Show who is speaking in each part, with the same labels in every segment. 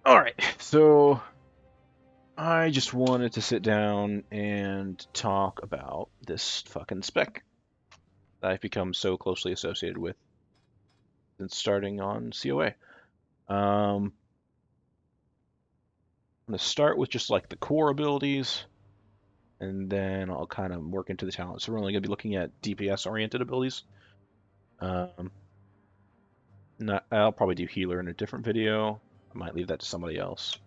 Speaker 1: Alright, so I just wanted to sit down and talk about this fucking spec that I've become so closely associated with since starting on COA. I'm going to start with just like the core abilities, and then I'll kind of work into the talents. So we're only going to be looking at DPS-oriented abilities. I'll probably do healer in a different video. I might leave that to somebody else,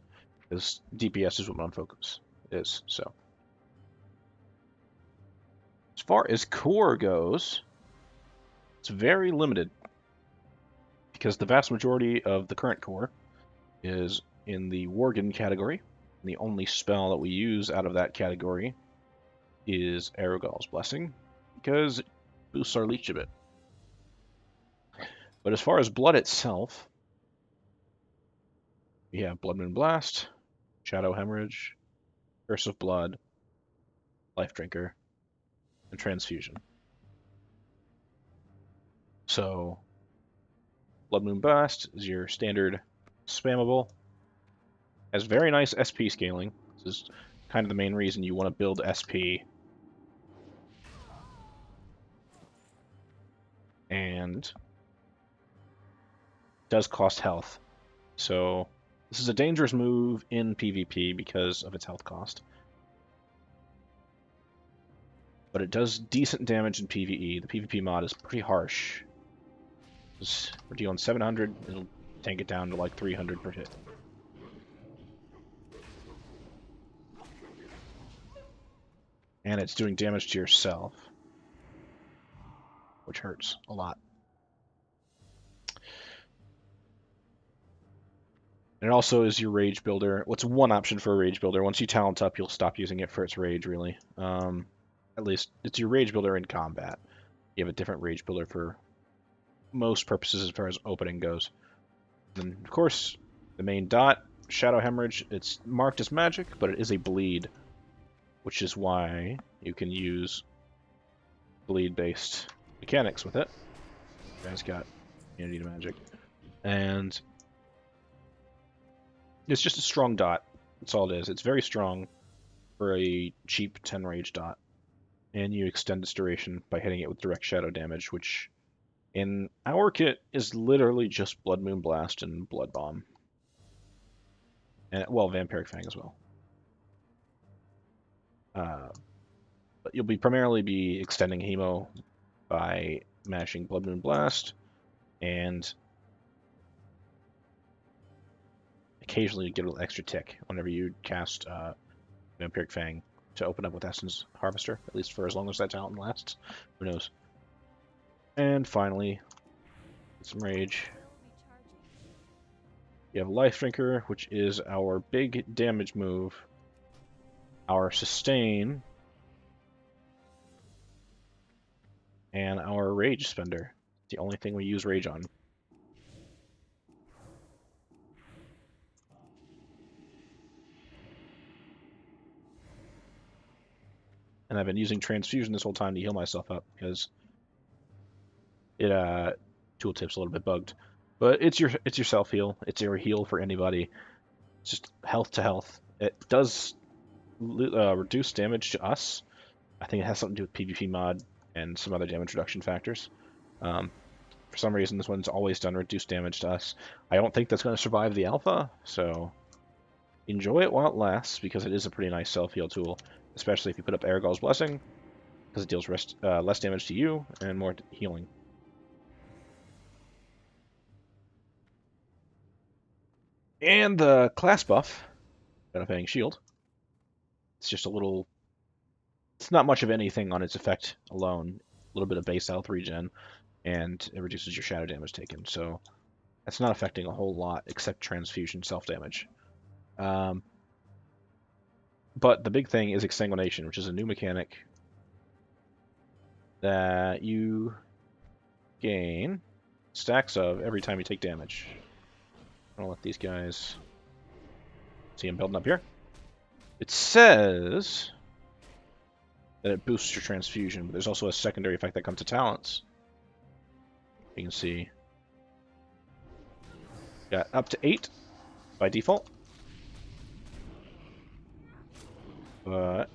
Speaker 1: because DPS is what my focus is. So, as far as core goes, it's very limited because the vast majority of the current core is in the Worgen category. And the only spell that we use out of that category is Arugal's Blessing, because it boosts our leech a bit. But as far as blood itself, we have Blood Moon Blast, Shadow Hemorrhage, Curse of Blood, Life Drinker, and Transfusion. So, Blood Moon Blast is your standard spammable. Has very nice SP scaling. This is kind of the main reason you want to build SP. And does cost health. So this is a dangerous move in PvP because of its health cost. But it does decent damage in PvE. The PvP mod is pretty harsh. We're dealing 700, it'll tank it down to like 300 per hit. And it's doing damage to yourself, which hurts a lot. And it also is your rage builder. What's one option for a rage builder? Once you talent up, you'll stop using it for its rage, really. At least it's your rage builder in combat. You have a different rage builder for most purposes as far as opening goes. Then, of course, the main dot, Shadow Hemorrhage. It's marked as magic, but it is a bleed, which is why you can use bleed-based mechanics with it. You guys got immunity to magic. And it's just a strong dot. That's all it is. It's very strong for a cheap 10 rage dot. And you extend its duration by hitting it with direct shadow damage, which in our kit is literally just Blood Moon Blast and Blood Bomb. And, well, Vampiric Fang as well. But you'll primarily be extending Hemo by mashing Blood Moon Blast and occasionally get a little extra tick whenever you cast Vampiric Fang to open up with Essence Harvester, at least for as long as that talent lasts. Who knows? And finally, some Rage. You have Life Drinker, which is our big damage move, our Sustain, and our Rage Spender. It's the only thing we use Rage on. And I've been using Transfusion this whole time to heal myself up because it tooltip's a little bit bugged. But it's your self heal. It's your heal for anybody. It's just health to health. It does reduce damage to us. I think it has something to do with PvP mod and some other damage reduction factors. For some reason, this one's always done reduced damage to us. I don't think that's going to survive the alpha, so enjoy it while it lasts because it is a pretty nice self heal tool, especially if you put up Arugal's Blessing, because it deals less damage to you and more healing. And the class buff, Sanguine Shield. It's just a little... It's not much of anything on its effect alone. A little bit of base health regen, and it reduces your shadow damage taken. So that's not affecting a whole lot except transfusion self-damage. But the big thing is Exsanguination, which is a new mechanic that you gain stacks of every time you take damage. I'll let these guys see them building up here. It says that it boosts your transfusion, but there's also a secondary effect that comes to talents. You can see got up to 8 by default. But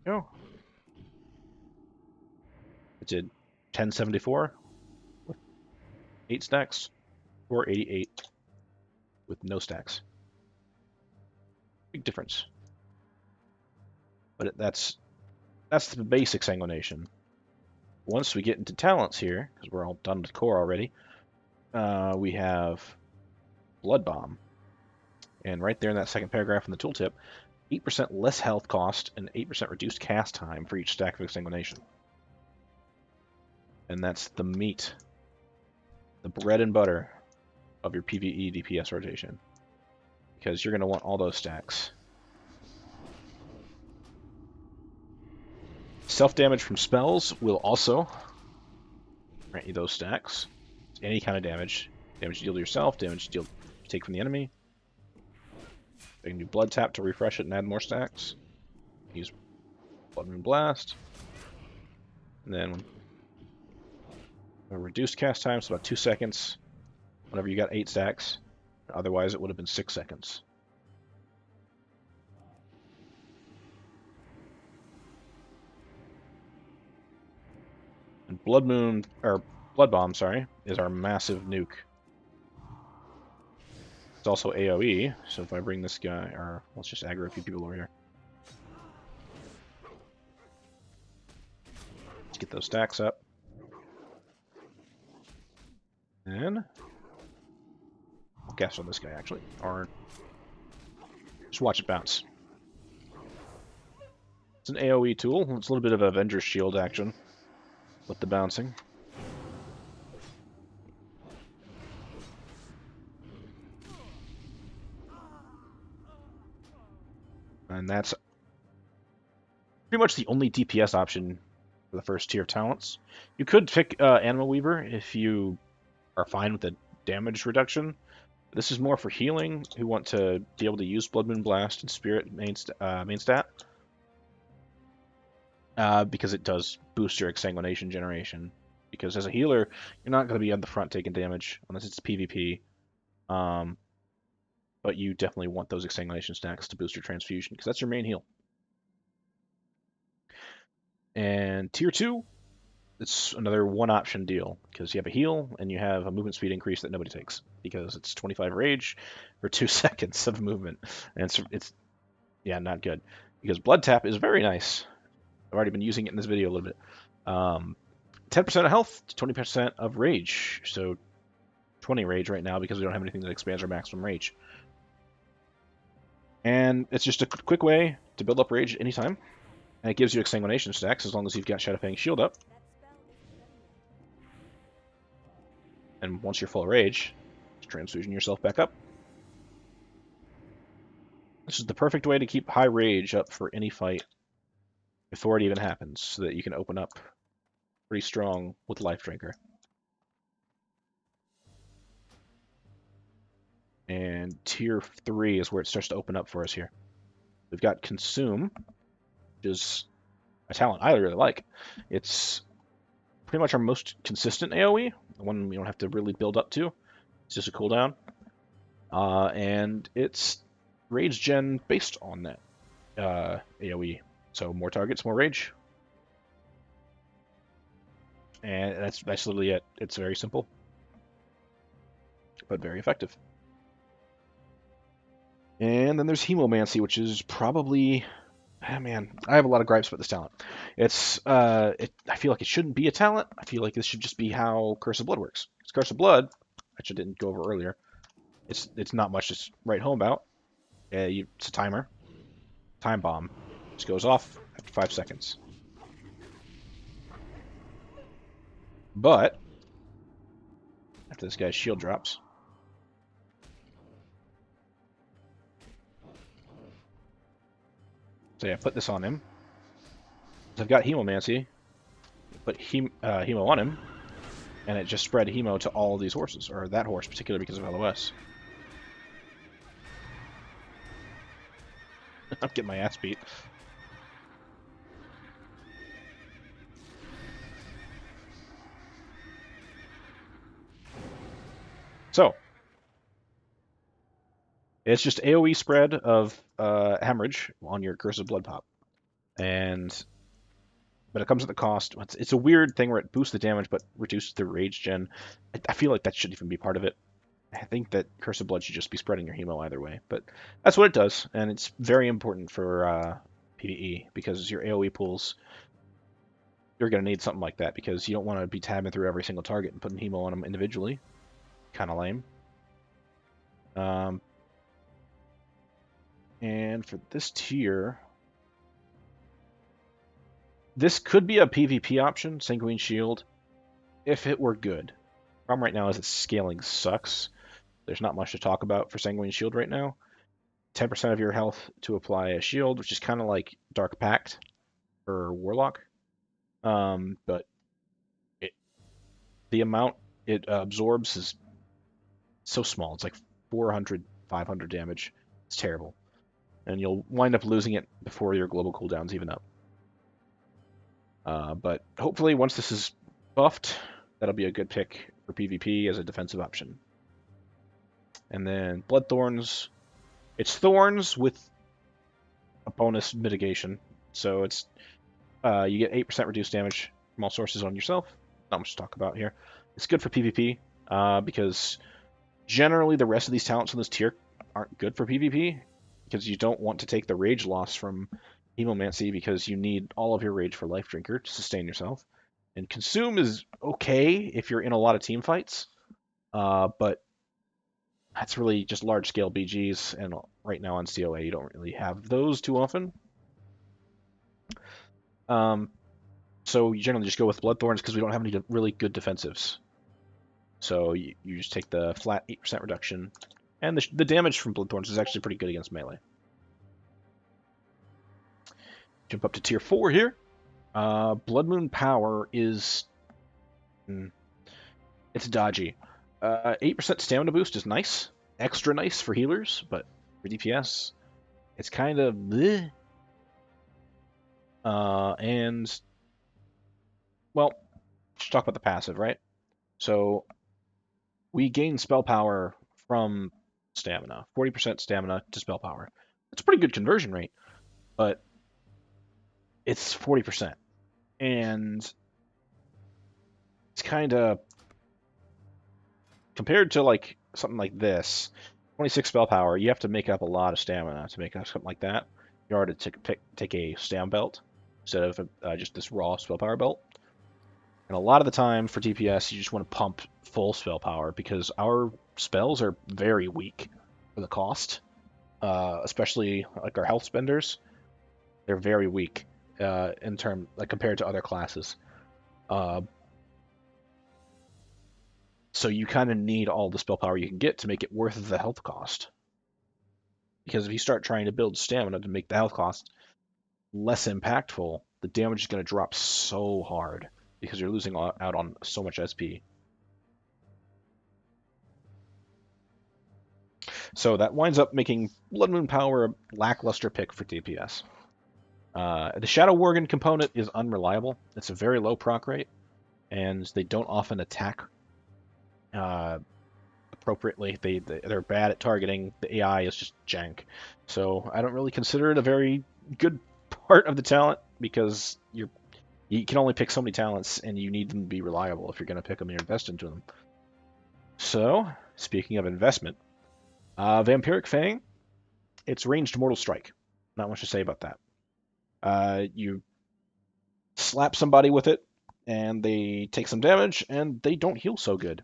Speaker 1: no, it did 1074 with 8 stacks, or 88 with no stacks. Big difference. But that's the basic Sanguination. Once we get into talents here, because we're all done with core already, we have Blood Bomb. And right there in that second paragraph in the tooltip, 8% less health cost and 8% reduced cast time for each stack of Sanguination. And that's the meat, the bread and butter of your PvE DPS rotation. Because you're going to want all those stacks. Self-damage from spells will also grant you those stacks. Any kind of damage. Damage you deal to yourself, damage you take from the enemy. I can do Blood Tap to refresh it and add more stacks. Use Blood Moon Blast. And then a reduced cast time, so about 2 seconds whenever you got 8 stacks. Otherwise, it would have been 6 seconds. And Blood Bomb, sorry, is our massive nuke. It's also AoE, so if I bring this guy, or let's just aggro a few people over here. Let's get those stacks up. And I'll cast on this guy actually, or just watch it bounce. It's an AoE tool. It's a little bit of Avenger's Shield action with the bouncing. And that's pretty much the only DPS option for the first tier of talents. You could pick Animal Weaver if you are fine with the damage reduction. This is more for healing, who want to be able to use Blood Moon Blast and Spirit main stat. Because it does boost your exsanguination generation. Because as a healer, you're not going to be at the front taking damage, unless it's PvP. But you definitely want those exsanguination stacks to boost your transfusion, because that's your main heal. And tier 2, it's another one-option deal, because you have a heal, and you have a movement speed increase that nobody takes, because it's 25 rage for 2 seconds of movement. And it's yeah, not good. Because Blood Tap is very nice. I've already been using it in this video a little bit. 10% of health to 20% of rage. So 20 rage right now because we don't have anything that expands our maximum rage. And it's just a quick way to build up rage at any time. And it gives you exsanguination stacks as long as you've got Shadowfang Shield up. And once you're full of rage, transfusion yourself back up. This is the perfect way to keep high rage up for any fight before it even happens, so that you can open up pretty strong with Life Drinker. And tier 3 is where it starts to open up for us here. We've got Consume, which is a talent I really like. It's pretty much our most consistent AoE, the one we don't have to really build up to. It's just a cooldown. And it's rage gen based on that AoE. So more targets, more rage. And that's literally it. It's very simple, but very effective. And then there's Hemomancy, which is probably... man, I have a lot of gripes about this talent. It's I feel like it shouldn't be a talent. I feel like this should just be how Curse of Blood works. It's Curse of Blood, which I didn't go over earlier. It's not much to write home about. It's a timer. Time bomb. Just goes off after 5 seconds. But after this guy's shield drops, so yeah, put this on him. So I've got Hemomancy, put Hemo on him, and it just spread Hemo to all of these horses, or that horse particularly because of LOS. I'm getting my ass beat. So, it's just AoE spread of hemorrhage on your Curse of Blood pop. But it comes at the cost. It's a weird thing where it boosts the damage but reduces the rage gen. I feel like that shouldn't even be part of it. I think that Curse of Blood should just be spreading your hemo either way. But that's what it does, and it's very important for PvE because your AoE pools, you're going to need something like that because you don't want to be tabbing through every single target and putting hemo on them individually. Kind of lame. And for this tier, this could be a PvP option, Sanguine Shield, if it were good. The problem right now is its scaling sucks. There's not much to talk about for Sanguine Shield right now. 10% of your health to apply a shield, which is kind of like Dark Pact for Warlock. But the amount it absorbs is so small. It's like 400, 500 damage. It's terrible. And you'll wind up losing it before your global cooldowns even up. But hopefully once this is buffed, that'll be a good pick for PvP as a defensive option. And then Blood Thorns. It's Thorns with a bonus mitigation. So it's you get 8% reduced damage from all sources on yourself. Not much to talk about here. It's good for PvP because generally the rest of these talents in this tier aren't good for PvP because you don't want to take the rage loss from Hemomancy because you need all of your rage for Life Drinker to sustain yourself. And Consume is okay if you're in a lot of team fights, but that's really just large-scale BGs, and right now on COA you don't really have those too often. So you generally just go with Bloodthorns because we don't have any really good defensives. So you just take the flat 8% reduction, and the damage from Bloodthorns is actually pretty good against melee. Jump up to tier 4 here. Blood Moon Power is... it's dodgy. 8% stamina boost is nice. Extra nice for healers, but for DPS, it's kind of bleh. And, well, let's talk about the passive, right? So we gain spell power from stamina. 40% stamina to spell power. That's a pretty good conversion rate, but it's 40%. And it's kind of... compared to like something like this, 26 spell power, you have to make up a lot of stamina to make up something like that. You are to take a stam belt instead of just this raw spell power belt. And a lot of the time for DPS, you just want to pump full spell power because our spells are very weak for the cost, especially like our health spenders. They're very weak in term like compared to other classes. So you kind of need all the spell power you can get to make it worth the health cost. Because if you start trying to build stamina to make the health cost less impactful, the damage is going to drop so hard because you're losing out on so much SP. So that winds up making Blood Moon Power a lackluster pick for DPS. The Shadow Worgen component is unreliable. It's a very low proc rate, and they don't often attack appropriately. They're bad at targeting. The AI is just jank. So I don't really consider it a very good part of the talent because you can only pick so many talents and you need them to be reliable if you're going to pick them and invest into them. So, speaking of investment, Vampiric Fang, it's ranged Mortal Strike. Not much to say about that. You slap somebody with it and they take some damage and they don't heal so good.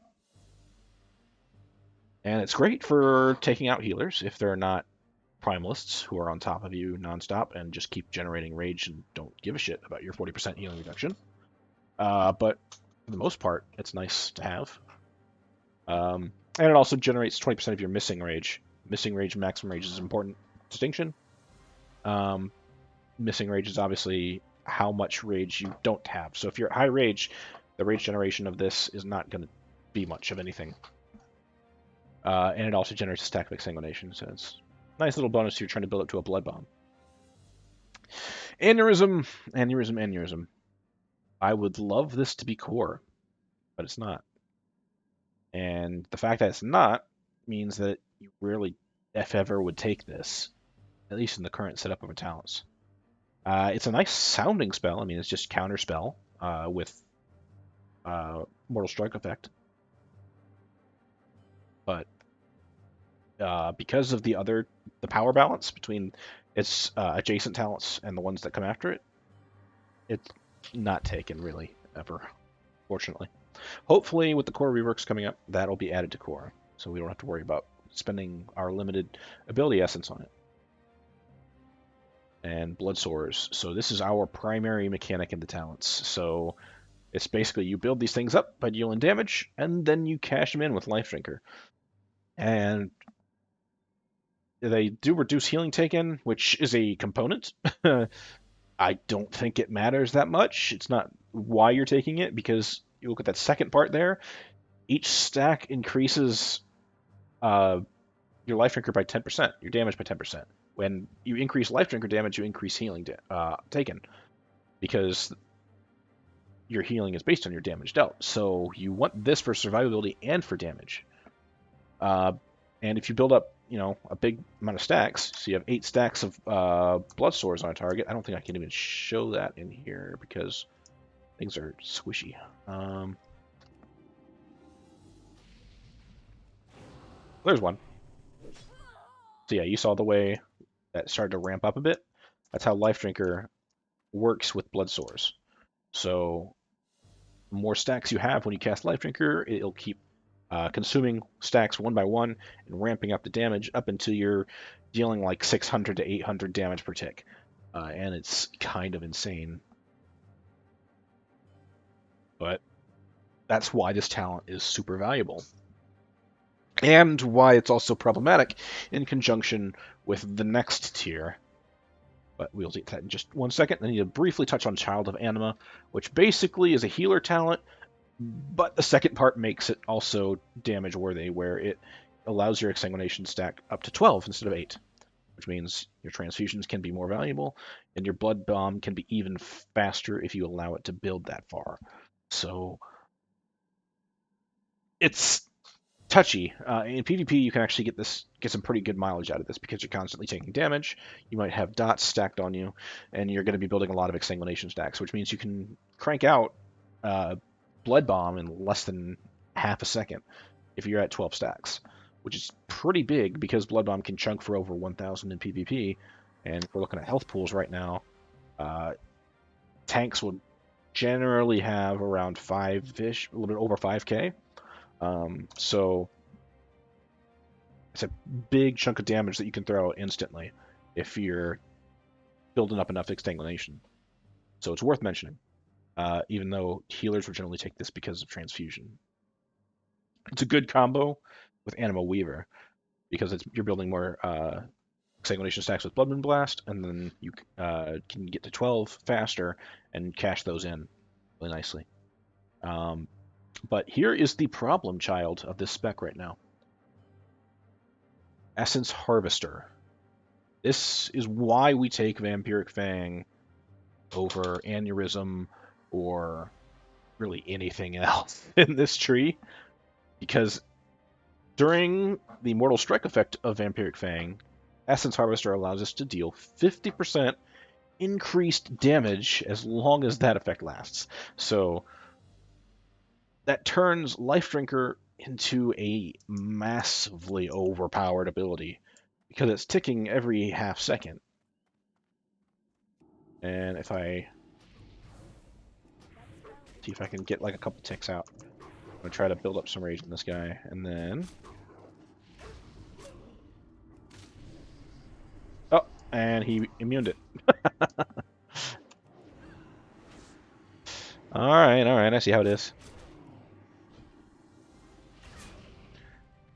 Speaker 1: And it's great for taking out healers if they're not primalists who are on top of you nonstop and just keep generating rage and don't give a shit about your 40% healing reduction. But for the most part, it's nice to have. And it also generates 20% of your missing rage. Missing rage and maximum rage is an important distinction. Missing rage is obviously how much rage you don't have. So if you're at high rage, the rage generation of this is not going to be much of anything. And it also generates a stack of exsanguination, so it's a nice little bonus if you're trying to build up to a blood bomb. Aneurysm, aneurysm, aneurysm. I would love this to be core, but it's not. And And the fact that it's not means that you rarely, if ever, would take this, at least in the current setup of our talents. It's a nice sounding spell. I mean, it's just counter spell with Mortal Strike effect. But because of the power balance between its adjacent talents and the ones that come after it, it's not taken really ever, fortunately. Hopefully, with the core reworks coming up, that'll be added to core, so we don't have to worry about spending our limited ability essence on it. And blood sores. So this is our primary mechanic in the talents. So it's basically you build these things up by dealing damage, and then you cash them in with Life Drinker. And they do reduce healing taken, which is a component. I don't think it matters that much. It's not why you're taking it, because you look at that second part there. Each stack increases your Life Drinker by 10%, your damage by 10%. When you increase Life Drinker damage, you increase healing taken, because your healing is based on your damage dealt. So you want this for survivability and for damage. And if you build up, a big amount of stacks, so you have 8 stacks of blood sores on a target. I don't think I can even show that in here because things are squishy. There's one. So yeah, you saw the way that started to ramp up a bit. That's how Life Drinker works with blood sores. So the more stacks you have when you cast Life Drinker, it'll keep consuming stacks one by one and ramping up the damage up until you're dealing like 600 to 800 damage per tick. And it's kind of insane. But that's why this talent is super valuable. And why it's also problematic in conjunction with the next tier. But we'll get that in just one second. I need to briefly touch on Child of Anima, which basically is a healer talent, but the second part makes it also damage worthy, where it allows your exsanguination stack up to 12 instead of 8, which means your transfusions can be more valuable, and your blood bomb can be even faster if you allow it to build that far. So it's touchy. In PvP, you can actually get some pretty good mileage out of this because you're constantly taking damage. You might have dots stacked on you, and you're going to be building a lot of exsanguination stacks, which means you can crank out blood bomb in less than half a second if you're at 12 stacks, which is pretty big because blood bomb can chunk for over 1,000 in PvP. And if we're looking at health pools right now, tanks will generally have around 5-ish, a little bit over 5k. So it's a big chunk of damage that you can throw out instantly if you're building up enough exsanguination. So it's worth mentioning, even though healers will generally take this because of transfusion. It's a good combo with Anima Weaver because you're building more exsanguination stacks with Blood Moon Blast, and then you can get to 12 faster and cash those in really nicely. But here is the problem child of this spec right now. Essence Harvester. This is why we take Vampiric Fang over Aneurysm or really anything else in this tree. Because during the Mortal Strike effect of Vampiric Fang, Essence Harvester allows us to deal 50% increased damage as long as that effect lasts. So that turns Life Drinker into a massively overpowered ability because it's ticking every half second. And if I see if I can get like a couple ticks out, I'm gonna try to build up some rage in this guy, and then and he immuned it. All right, I see how it is.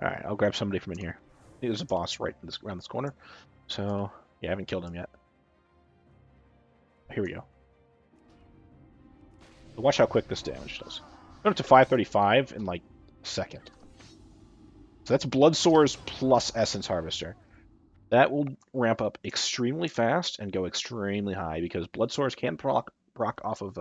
Speaker 1: All right, I'll grab somebody from in here. There's a boss right in around this corner. So, yeah, I haven't killed him yet. Here we go. Watch how quick this damage does. Went up to 535 in like a second. So that's Blood Sores plus Essence Harvester. That will ramp up extremely fast and go extremely high because Blood Sores can proc off of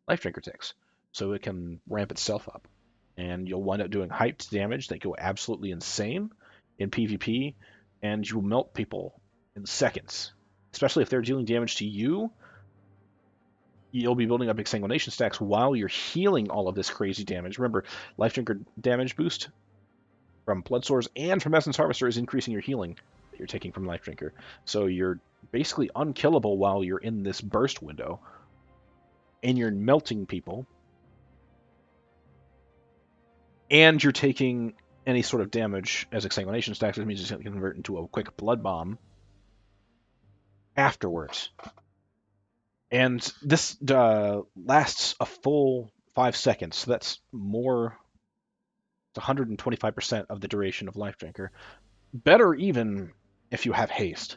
Speaker 1: Life Drinker ticks. So it can ramp itself up. and you'll wind up doing hyped damage that go absolutely insane in PvP, and you will melt people in seconds. Especially if they're dealing damage to you, you'll be building up exsanguination stacks while you're healing all of this crazy damage. Remember, Life Drinker damage boost from Blood Sores and from Essence Harvester is increasing your healing that you're taking from Life Drinker. So you're basically unkillable while you're in this burst window, and you're melting people, and you're taking any sort of damage as exsanguination stacks, which means it's going to convert into a quick blood bomb afterwards. And this lasts a full 5 seconds, so that's more. It's 125% of the duration of Life Drinker. Better even if you have haste.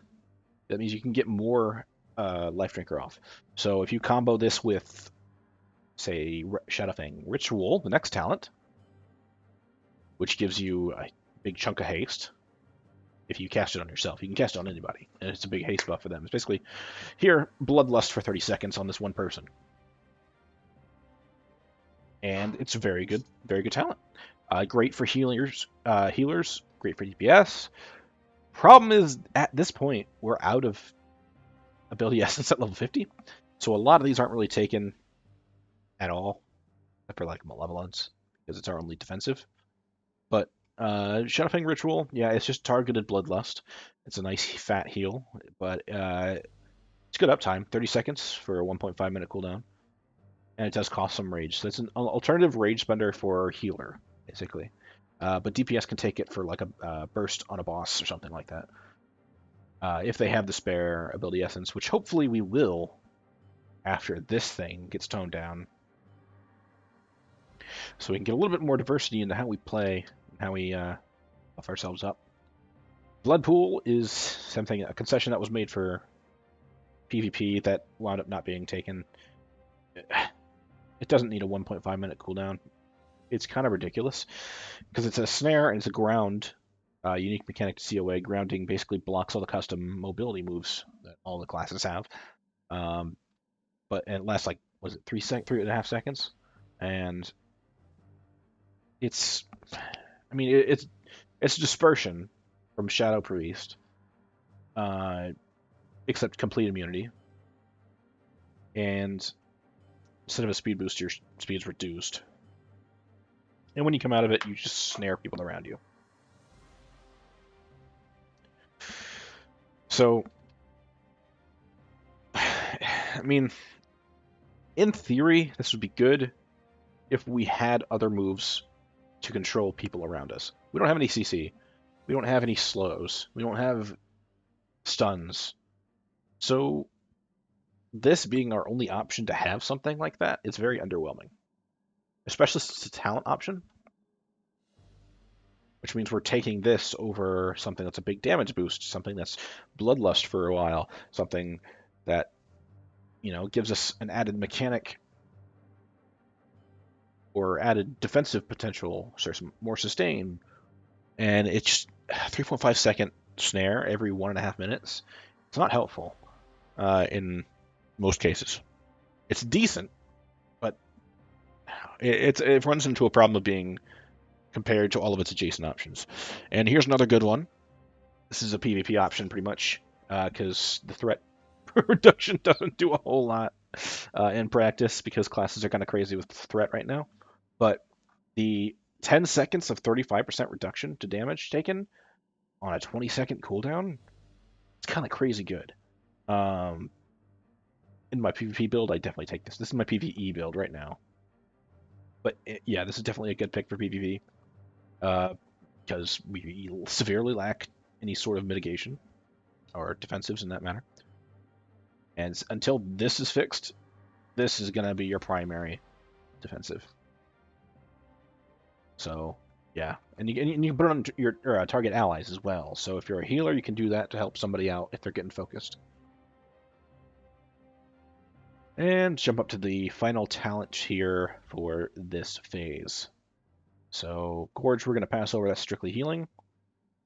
Speaker 1: That means you can get more Life Drinker off. So if you combo this with, say, Shadowfang Ritual, the next talent, which gives you a big chunk of haste, if you cast it on yourself, you can cast it on anybody, and it's a big haste buff for them. It's basically, here, Bloodlust for 30 seconds on this one person. And it's very good talent. Great for healers, great for DPS. Problem is, at this point, we're out of ability essence at level 50, so a lot of these aren't really taken at all, except for like Malevolence, because it's our only defensive. But Shadowfang Ritual, yeah, it's just targeted Bloodlust. It's a nice fat heal, but it's good uptime, 30 seconds for a 1.5 minute cooldown, and it does cost some rage. So it's an alternative rage spender for healer, basically. But DPS can take it for like a burst on a boss or something like that. If they have the spare ability essence, which hopefully we will after this thing gets toned down. So we can get a little bit more diversity into how we play and how we buff ourselves up. Blood Pool is something, a concession that was made for PvP that wound up not being taken. It doesn't need a 1.5 minute cooldown. It's kind of ridiculous because it's a snare and it's a ground unique mechanic to COA. Grounding basically blocks all the custom mobility moves that all the classes have. But it lasts like, was it 3.5 seconds? And it's, I mean, it's dispersion from Shadow Priest, except complete immunity. And instead of a speed boost, your speed's reduced. And when you come out of it, you just snare people around you. So, I mean, in theory, this would be good if we had other moves to control people around us. We don't have any CC. We don't have any slows. We don't have stuns. So, this being our only option to have something like that, it's very underwhelming. Especially since it's a talent option. Which means we're taking this over something that's a big damage boost, something that's Bloodlust for a while, something that, you know, gives us an added mechanic or added defensive potential, so some more sustain, and it's 3.5 second snare every 1.5 minutes. It's not helpful in most cases. It's decent, but it runs into a problem of being compared to all of its adjacent options. And here's another good one. This is a PvP option pretty much, because the threat reduction doesn't do a whole lot in practice because classes are kind of crazy with threat right now. But the 10 seconds of 35% reduction to damage taken on a 20-second cooldown, it's kind of crazy good. In my PvP build, I definitely take this. This is my PvE build right now. But yeah, this is definitely a good pick for PvP. Because we severely lack any sort of mitigation or defensives in that matter. And until this is fixed, this is going to be your primary defensive. So, yeah. And you can put it on your target allies as well. So if you're a healer, you can do that to help somebody out if they're getting focused. And jump up to the final talent here for this phase. So, Gorge, we're going to pass over. That's strictly healing.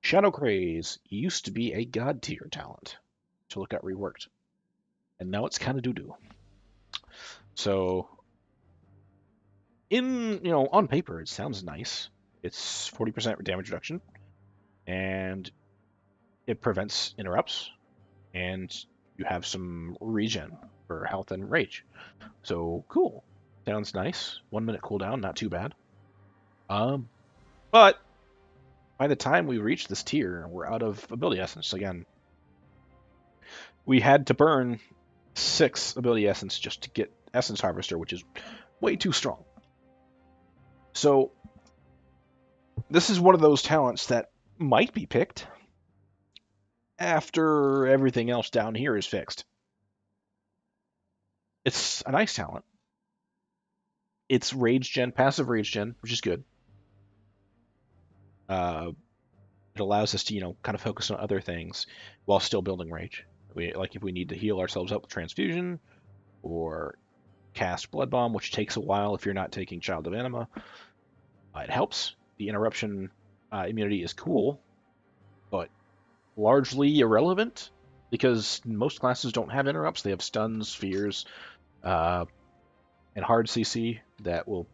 Speaker 1: Shadow Craze used to be a god tier talent until it got reworked. And now it's kind of doo-doo. So, on paper, it sounds nice. It's 40% damage reduction, and it prevents interrupts, and you have some regen for health and rage. So cool. Sounds nice. 1 minute cooldown, not too bad. But by the time we reach this tier, we're out of ability essence again. We had to burn 6 ability essence just to get Essence Harvester, which is way too strong. So this is one of those talents that might be picked after everything else down here is fixed. It's a nice talent. It's rage gen, passive rage gen, which is good. It allows us to, kind of focus on other things while still building rage. If we need to heal ourselves up with transfusion or cast blood bomb, which takes a while if you're not taking Child of Anima, it helps. The interruption immunity is cool, but largely irrelevant because most classes don't have interrupts. They have stuns, fears, and hard CC that will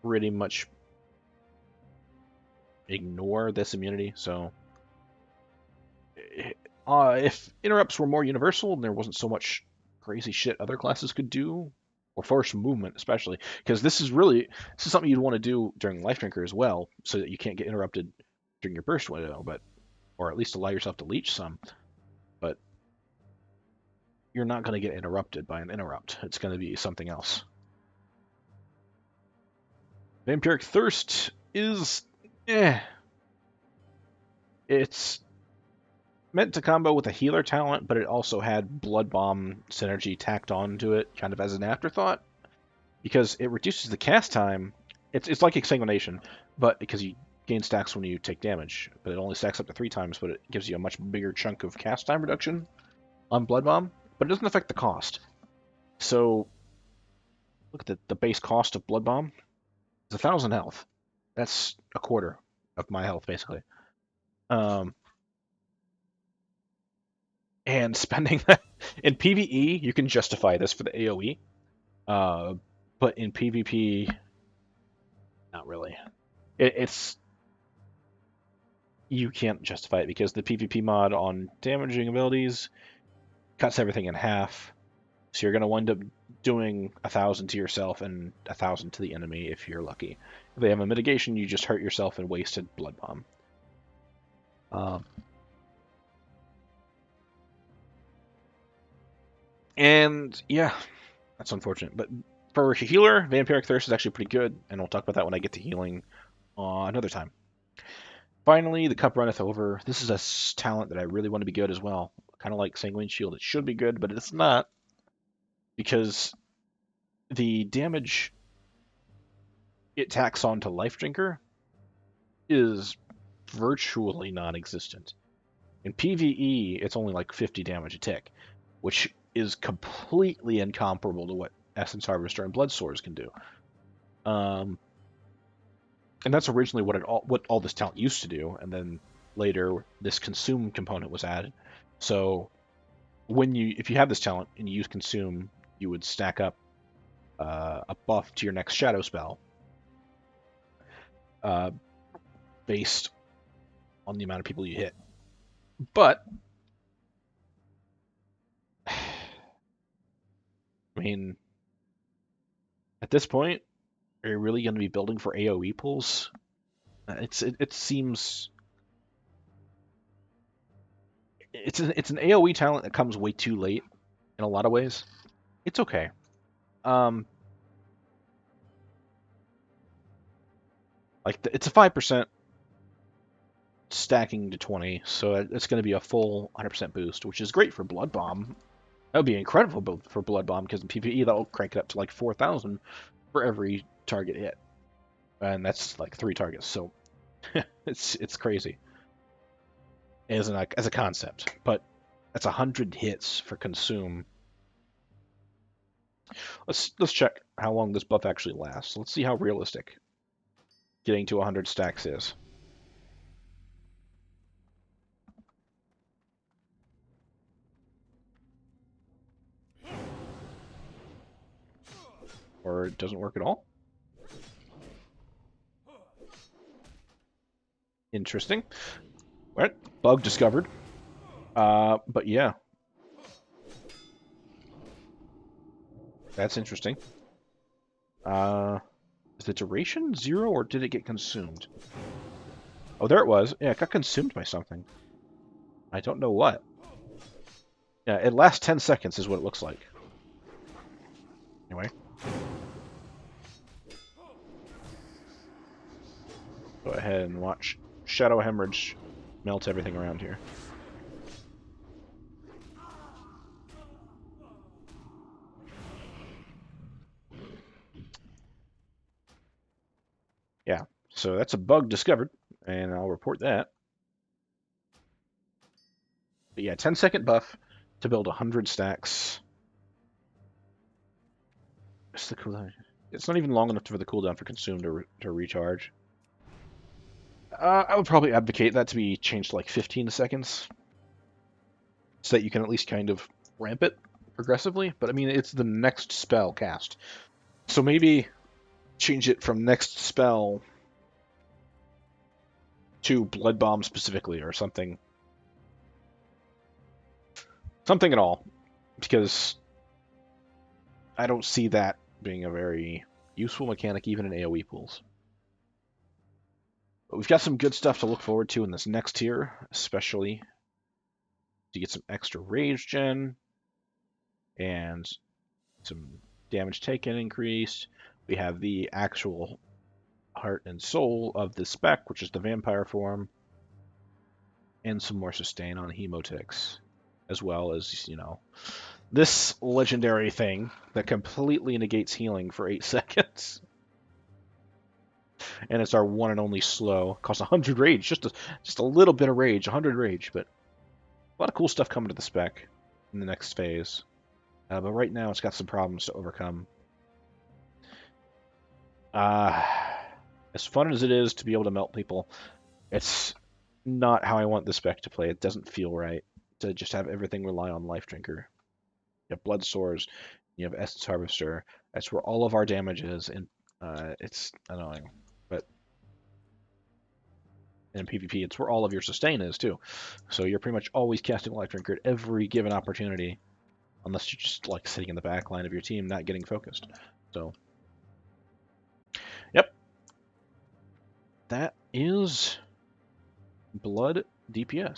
Speaker 1: pretty much ignore this immunity. So if interrupts were more universal and there wasn't so much crazy shit other classes could do, or force movement especially, because this is something you'd want to do during Life Drinker as well, so that you can't get interrupted during your burst window, or at least allow yourself to leech some. But you're not going to get interrupted by an interrupt. It's going to be something else. Vampiric Thirst is it's meant to combo with a healer talent, but it also had Blood Bomb synergy tacked onto it, kind of as an afterthought, because it reduces the cast time. It's like Exsanguination, but because you gain stacks when you take damage, but it only stacks up to 3 times, but it gives you a much bigger chunk of cast time reduction on Blood Bomb, but it doesn't affect the cost. So look at the base cost of Blood Bomb. It's 1,000 health. That's a quarter of my health, basically. And spending that in PvE, you can justify this for the AoE, but in PvP, not really. It's you can't justify it because the PvP mod on damaging abilities cuts everything in half. So you're going to wind up doing 1,000 to yourself and 1,000 to the enemy if you're lucky. If they have a mitigation, you just hurt yourself and wasted Blood Bomb. And yeah, that's unfortunate. But for healer, Vampiric Thirst is actually pretty good, and we'll talk about that when I get to healing another time. Finally, the cup runneth over. This is a talent that I really want to be good as well. Kind of like Sanguine Shield. It should be good, but it's not, because the damage it tacks onto Life Drinker is virtually non-existent. In PvE, it's only like 50 damage a tick, which is completely incomparable to what Essence Harvester and Blood Swords can do. And that's originally what all this talent used to do, and then later this consume component was added. So if you have this talent and you use consume, you would stack up a buff to your next shadow spell based on the amount of people you hit. But I mean, at this point, are you really going to be building for AoE pulls? It seems it's an AoE talent that comes way too late in a lot of ways. It's okay. It's a 5% stacking to 20, so it's going to be a full 100% boost, which is great for Blood Bomb. That would be incredible for Blood Bomb, because in PvE that'll crank it up to like 4,000 for every target hit, and that's like 3 targets. So it's crazy as a concept, but that's 100 hits for consume. Let's check how long this buff actually lasts. Let's see how realistic getting to 100 stacks is. Or it doesn't work at all. Interesting. All right, bug discovered. But yeah, that's interesting. Is the duration 0 or did it get consumed? Oh, there it was. Yeah, it got consumed by something. I don't know what. Yeah, it lasts 10 seconds is what it looks like. Anyway. Go ahead and watch Shadow Hemorrhage melt everything around here. Yeah, so that's a bug discovered, and I'll report that. But yeah, 10-second buff to build 100 stacks. What's the cooldown? It's not even long enough for the cooldown for Consume to recharge. I would probably advocate that to be changed to like 15 seconds, so that you can at least kind of ramp it progressively. But I mean, it's the next spell cast, so maybe change it from next spell to Blood Bomb specifically, or something. Something at all, because I don't see that being a very useful mechanic even in AoE pools. But we've got some good stuff to look forward to in this next tier, especially to get some extra rage gen and some damage taken increased. We have the actual heart and soul of the Spec, which is the vampire form, and some more sustain on Hemotics, as well as, you know, this legendary thing that completely negates healing for 8 seconds. And it's our one and only slow. Costs 100 rage, just a little bit of rage, 100 rage, but a lot of cool stuff coming to the Spec in the next phase. But right now it's got some problems to overcome. As fun as it is to be able to melt people, it's not how I want the Spec to play. It doesn't feel right to just have everything rely on Life Drinker. You have Blood Swords, you have Essence Harvester. That's where all of our damage is, and it's annoying. But in PvP, it's where all of your sustain is too. So you're pretty much always casting Life Drinker at every given opportunity, unless you're just like sitting in the back line of your team, not getting focused. So, yep, that is Blood DPS.